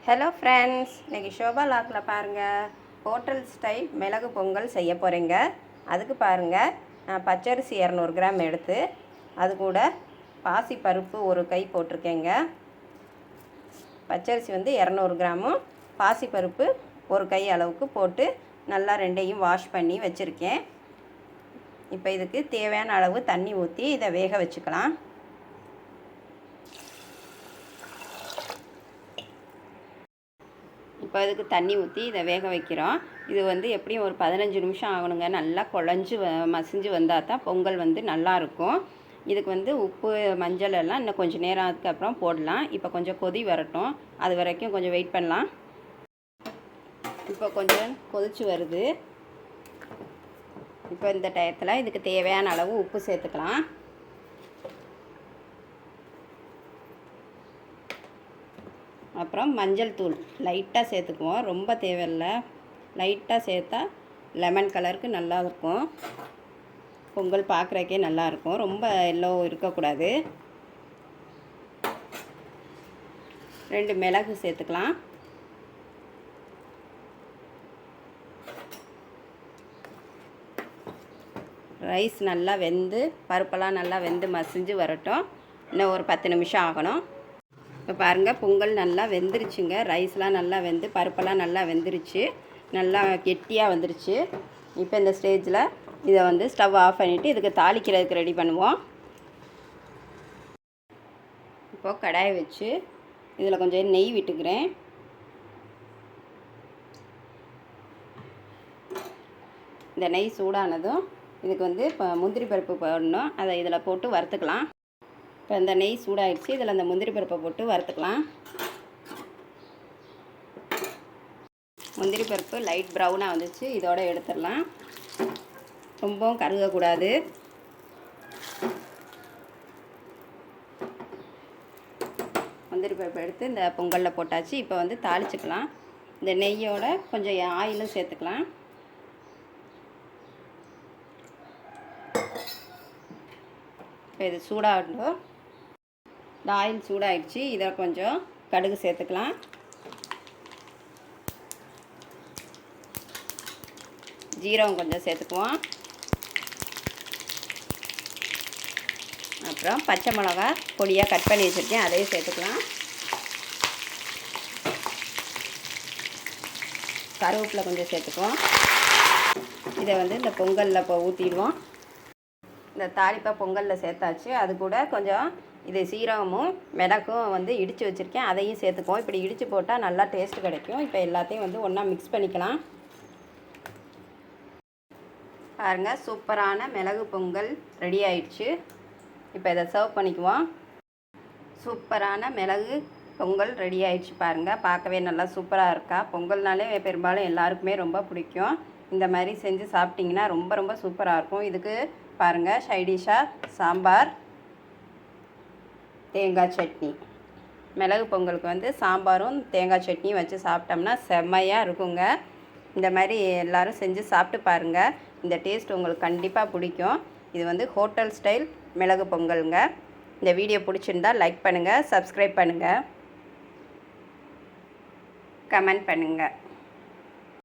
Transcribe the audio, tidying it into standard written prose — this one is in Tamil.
ஹலோ ஃப்ரெண்ட்ஸ், இன்றைக்கி ஷோபா லாக்கில் பாருங்கள் ஹோட்டல் ஸ்டைல் மிளகு பொங்கல் செய்ய போகிறேங்க. அதுக்கு பாருங்கள், நான் பச்சரிசி 200 கிராம் எடுத்து அது கூட பாசி பருப்பு ஒரு கை போட்டிருக்கேங்க. பச்சரிசி 200 கிராமும் பாசி பருப்பு ஒரு கை அளவுக்கு போட்டு நல்லா ரெண்டையும் வாஷ் பண்ணி வச்சுருக்கேன். இப்போ இதுக்கு தேவையான அளவு தண்ணி ஊற்றி இதை வேக வச்சுக்கலாம். இப்போ இதுக்கு தண்ணி ஊற்றி இதை வேக வைக்கிறோம். இது எப்படியும் ஒரு 15 நிமிஷம் ஆகணுங்க. நல்லா குழஞ்சி மசிஞ்சு வந்தால் தான் பொங்கல் நல்லாயிருக்கும். இதுக்கு உப்பு மஞ்சள் எல்லாம் இன்னும் கொஞ்சம் நேரம் அதுக்கப்புறம் போடலாம். இப்போ கொஞ்சம் கொதி வரட்டும், அது வரைக்கும் கொஞ்சம் வெயிட் பண்ணலாம். இப்போ கொஞ்சம் கொதிச்சு வருது. இப்போ இந்த டயத்தில் இதுக்கு தேவையான அளவு உப்பு சேர்த்துக்கலாம். அப்புறம் மஞ்சள் தூள் லைட்டாக சேர்த்துக்குவோம், ரொம்ப தேவையில்லை. லைட்டாக சேர்த்தா லெமன் கலருக்கு நல்லாயிருக்கும். பொங்கல் பார்க்குறக்கே நல்லாயிருக்கும், ரொம்ப எல்லோ இருக்கக்கூடாது. 2 மிளகு சேர்த்துக்கலாம். ரைஸ் நல்லா வெந்து பருப்பெல்லாம் நல்லா வெந்து மசிஞ்சு வரட்டும். இன்னும் ஒரு 10 நிமிஷம் ஆகணும். இப்போ பாருங்கள், பொங்கல் நல்லா வெந்துருச்சுங்க. ரைஸ்லாம் நல்லா வெந்து பருப்பெல்லாம் நல்லா வெந்துருச்சு, நல்லா கெட்டியாக வந்துருச்சு. இப்போ இந்த ஸ்டேஜில் இதை ஸ்டவ் ஆஃப் பண்ணிவிட்டு இதுக்கு தாளிக்கிறதுக்கு ரெடி பண்ணுவோம். இப்போது கடாயை வச்சு இதில் கொஞ்சம் நெய் விட்டுக்கிறேன். இந்த நெய் சூடானதும் இதுக்கு இப்போ முந்திரி பருப்பு போடணும். அதை இதில் போட்டு வறுத்துக்கலாம். இப்போ இந்த நெய் சூடாகிடுச்சு, இதில் அந்த முந்திரி பருப்பை போட்டு வறுத்துக்கலாம். முந்திரி பருப்பு லைட் ப்ரௌனாக வந்துச்சு, இதோட எடுத்துடலாம். ரொம்பவும் கருகக்கூடாது. முந்திரி பருப்பு எடுத்து இந்த பொங்கலில் போட்டாச்சு. இப்போ தாளிச்சுக்கலாம். இந்த நெய்யோட கொஞ்சம் ஆயிலும் சேர்த்துக்கலாம். இப்போ இது சூடாகட்டும். இந்த ஆயில் சூடாகிடுச்சு, இதை கொஞ்சம் கடுகு சேர்த்துக்கலாம். ஜீரகம் கொஞ்சம் சேர்த்துக்குவோம். அப்புறம் பச்சை மிளகா பொடியாக கட் பண்ணி வச்சுருக்கேன், அதையும் சேர்த்துக்கலாம். கருவேப்பிலை கொஞ்சம் சேர்த்துக்குவோம். இதை இந்த பொங்கலில் இப்போ ஊற்றிடுவோம். இந்த தாளிப்பை பொங்கலில் சேர்த்தாச்சு. அது கூட கொஞ்சம் இது சீரகமும் மிளகும் இடித்து வச்சுருக்கேன், அதையும் சேர்த்துக்குவோம். இப்படி இடித்து போட்டால் நல்லா டேஸ்ட் கிடைக்கும். இப்போ எல்லாத்தையும் ஒன்றா மிக்ஸ் பண்ணிக்கலாம். பாருங்கள், சூப்பரான மிளகு பொங்கல் ரெடி ஆயிடுச்சு. இப்போ இதை சர்வ் பண்ணிக்குவோம். சூப்பரான மிளகு பொங்கல் ரெடி ஆயிடுச்சு. பாருங்கள், பார்க்கவே நல்லா சூப்பராக இருக்கா. பொங்கல்னாலே பெரும்பாலும் எல்லாருக்குமே ரொம்ப பிடிக்கும். இந்த மாதிரி செஞ்சு சாப்பிட்டிங்கன்னா ரொம்ப ரொம்ப சூப்பராக இருக்கும். இதுக்கு பாருங்கள், சைடிஷாக சாம்பார், தேங்காய் சட்னி. மிளகு பொங்கலுக்கு சாம்பாரும் தேங்காய் சட்னியும் வச்சு சாப்பிட்டோம்னா செம்மையாக இருக்குங்க. இந்த மாதிரி எல்லோரும் செஞ்சு சாப்பிட்டு பாருங்கள். இந்த டேஸ்ட் உங்களுக்கு கண்டிப்பாக பிடிக்கும். இது ஹோட்டல் ஸ்டைல் மிளகு பொங்கலுங்க. இந்த வீடியோ பிடிச்சிருந்தால் லைக் பண்ணுங்கள், சப்ஸ்கிரைப் பண்ணுங்கள், கமெண்ட் பண்ணுங்கள்.